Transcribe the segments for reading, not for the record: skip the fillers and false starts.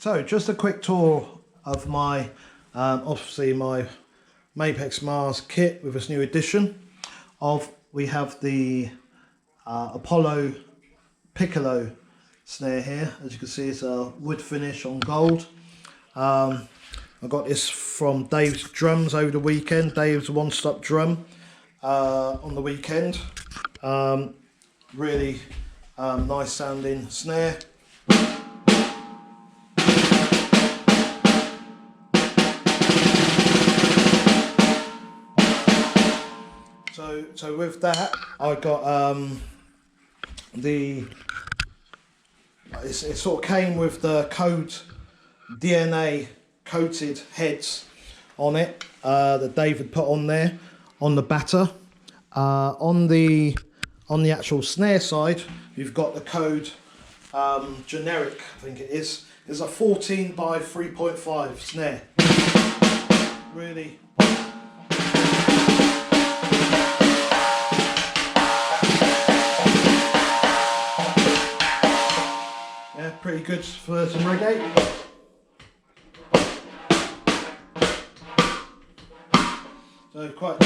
So just a quick tour of my, obviously my Mapex Mars kit with this new edition of, we have the Apollo Piccolo snare here. As you can see, it's a wood finish on gold. I got this from Dave's Drums over the weekend. Dave's One Stop Drum on the weekend. Really nice sounding snare. So with that, I got it sort of came with the code DNA coated heads on it that David put on there on the batter. On the actual snare side, you've got the code generic, I think it is. It's a 14 by 3.5 snare. Really. Yeah, pretty good for some reggae. So quite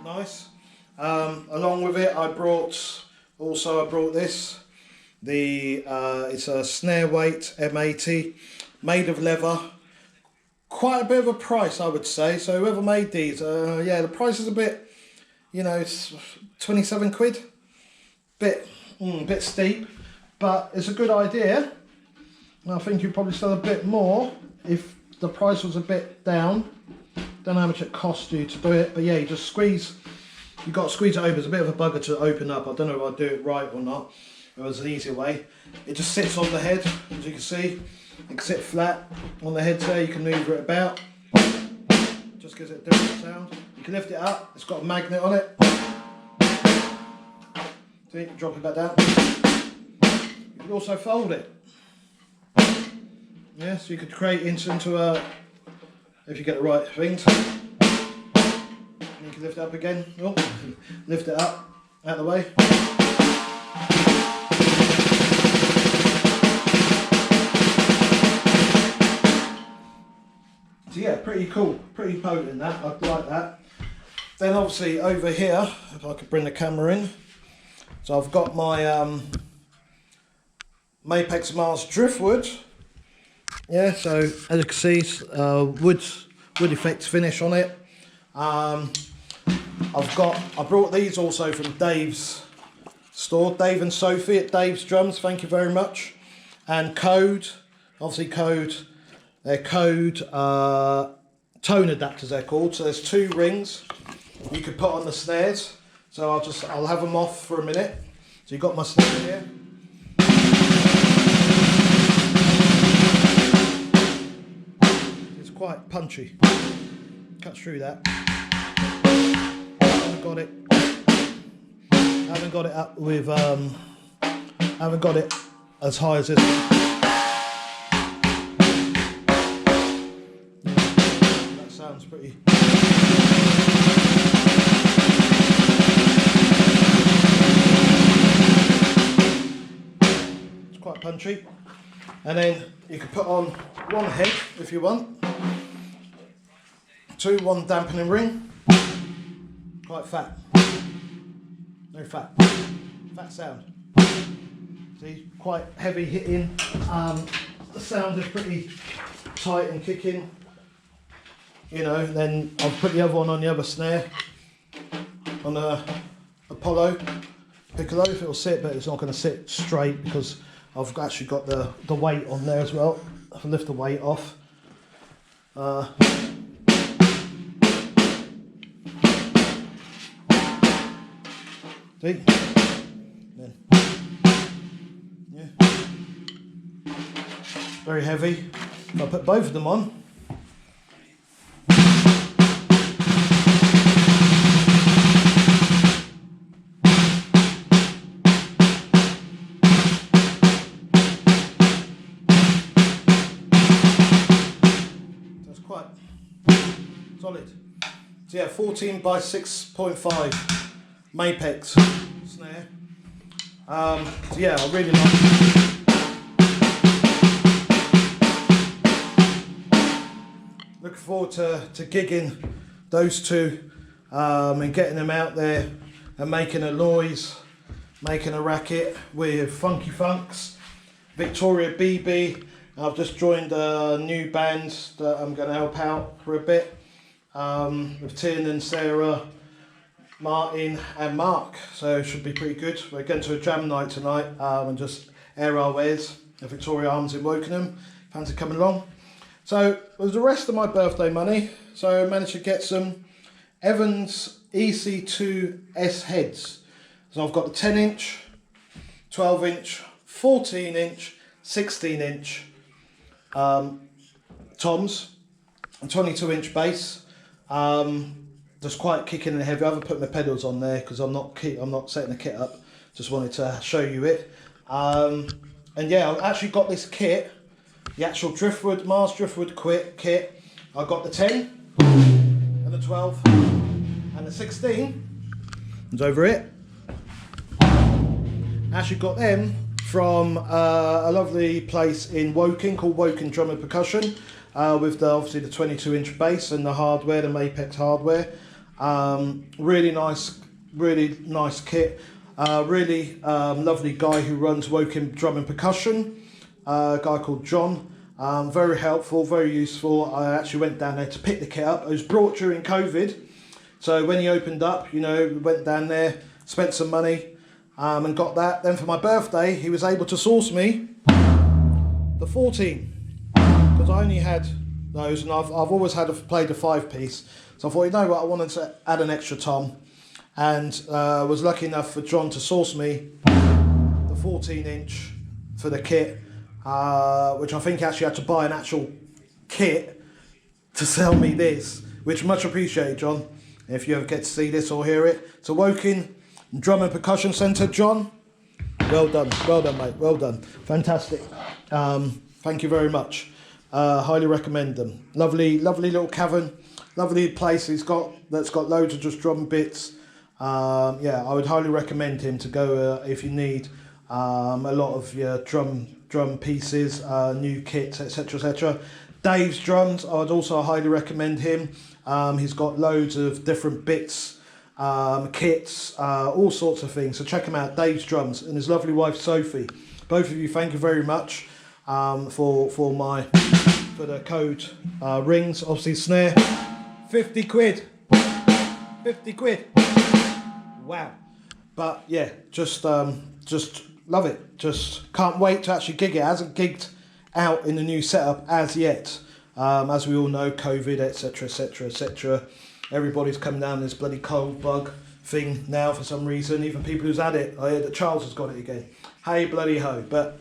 nice. Along with it, I brought this. It's a snare weight M80, made of leather. Quite a bit of a price, I would say. So whoever made these, yeah, the price is a bit, you know, it's 27 quid. Bit steep, but it's a good idea. I think you'd probably sell a bit more if the price was a bit down. Don't know how much it cost you to do it, but yeah, you just squeeze. You've got to squeeze it open. It's a bit of a bugger to open up. I don't know if I do it right or not. There was an easier way. It just sits on the head, as you can see. It can sit flat on the head there. You can move it about. Just gives it a different sound. You can lift it up. It's got a magnet on it. See, drop it back down. You can also fold it. Yeah, so you could create into a, if you get the right things. You can lift it up again. Oh, lift it up, out of the way. So yeah, pretty cool, pretty potent that, I like that. Then obviously over here, if I could bring the camera in. So I've got my Mapex Mars Driftwood. Yeah, so as you can see, wood effects finish on it. I brought these also from Dave's store, Dave and Sophie at Dave's Drums, thank you very much. And Code, obviously Code, they're Code tone adapters they're called. So there's two rings you could put on the snares. So I'll have them off for a minute. So you've got my snare here. It's quite punchy, cuts through that. I haven't got it up with I haven't got it as high as this one. Yeah, that sounds pretty. It's quite punchy. And then you can put on one head if you want. One dampening ring. Quite fat. No fat. Fat sound. See, quite heavy hitting. The sound is pretty tight and kicking. You know, then I'll put the other one on the other snare. On the Apollo Piccolo, if it'll sit, but it's not going to sit straight because I've actually got the weight on there as well. I can lift the weight off. See? Then, yeah. Very heavy. I'll put both of them on. That's quite solid. So yeah, 14 by 6.5. Mapex snare. So yeah, I really like it. looking forward to gigging those two and getting them out there and making a noise, making a racket with Funky Funks, Victoria BB. I've just joined a new band that I'm going to help out for a bit with Tin and Sarah, Martin and Mark, so it should be pretty good. We're going to a jam night tonight and just air our wares at Victoria Arms in Wokingham. Fancy coming along? So with the rest of my birthday money, so I managed to get some Evans EC2S heads. So I've got the 10 inch, 12 inch, 14 inch, 16 inch toms, and 22 inch bass. Just quite kicking and heavy. I haven't put my pedals on there because I'm not setting the kit up. Just wanted to show you it. And yeah, I've actually got this kit, the actual Driftwood, Mars Driftwood kit. I got the 10 and the 12 and the 16. It's over it. Actually got them from a lovely place in Woking called Woking Drum and Percussion, with obviously the 22 inch bass and the hardware, the Mapex hardware. Really nice kit. Really lovely guy who runs Woking Drum and Percussion, a guy called John. Very helpful, very useful. I actually went down there to pick the kit up. It was brought during COVID, so when he opened up, you know, we went down there, spent some money, and got that. Then for my birthday, he was able to source me the 14, because I only had those, and I've always played a 5-piece. So I thought, you know what, I wanted to add an extra tom, and was lucky enough for John to source me the 14 inch for the kit, which I think he actually had to buy an actual kit to sell me this, which much appreciated, John, if you ever get to see this or hear it. So Woking Drum and Percussion Centre, John, well done, mate, well done, fantastic. Thank you very much. Highly recommend them. Lovely little cavern, lovely place he's got, that's got loads of just drum bits. Yeah, I would highly recommend him to go if you need a lot of your drum pieces, new kits, etc, etc. Dave's Drums, I would also highly recommend him. He's got loads of different bits, kits, all sorts of things, so check him out. Dave's Drums and his lovely wife Sophie. Both of you, thank you very much for the code rings. Obviously Snare, 50 quid, 50 quid, wow. But yeah, just love it, just can't wait to actually gig it. It hasn't gigged out in the new setup as yet, as we all know, COVID, etc, etc, etc. Everybody's coming down this bloody cold bug thing now for some reason. Even people who's had it, I heard that Charles has got it again. Hey bloody ho. But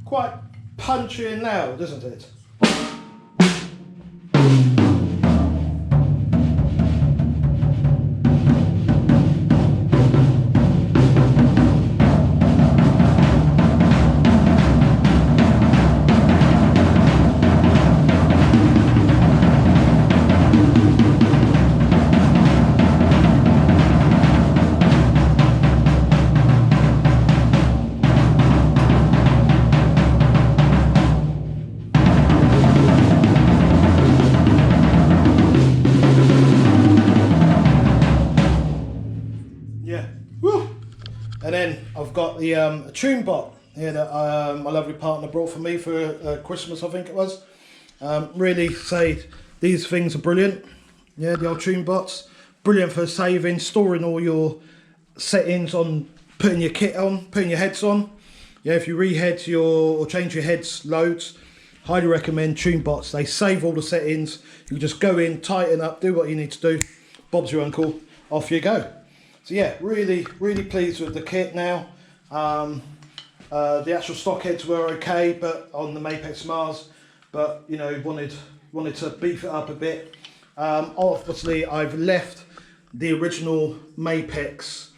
quite punchy and loud, isn't it? And then I've got the tune bot here that my lovely partner brought for me for Christmas, I think it was. Really say these things are brilliant. Yeah, the old tune bots, brilliant for saving, storing all your settings on, putting your kit on, putting your heads on. Yeah, if you rehead or change your heads loads, highly recommend tune bots. They save all the settings. You just go in, tighten up, do what you need to do. Bob's your uncle. off you go. So yeah, really pleased with the kit now. The actual stock heads were okay, but on the Mapex Mars, but you know, wanted to beef it up a bit. Obviously, I've left the original Mapex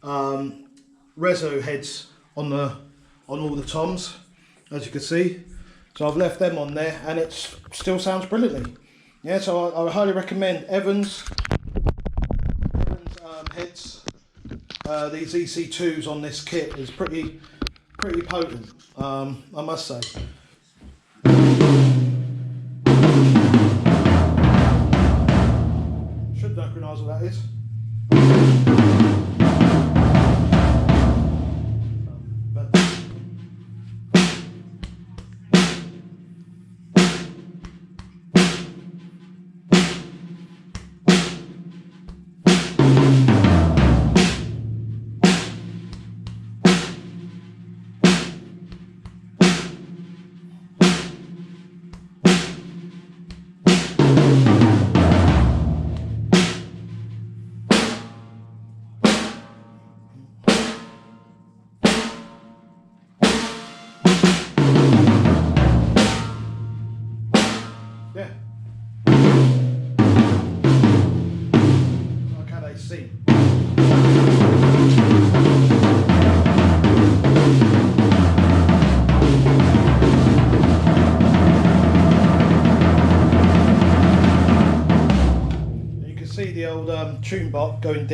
Reso heads on all the toms, as you can see. So I've left them on there, and it still sounds brilliantly. Yeah, so I highly recommend Evans heads. These EC2s on this kit is pretty potent, I must say. Should recognise what that is. Yeah. Like how they sing. You can see the old tune bot going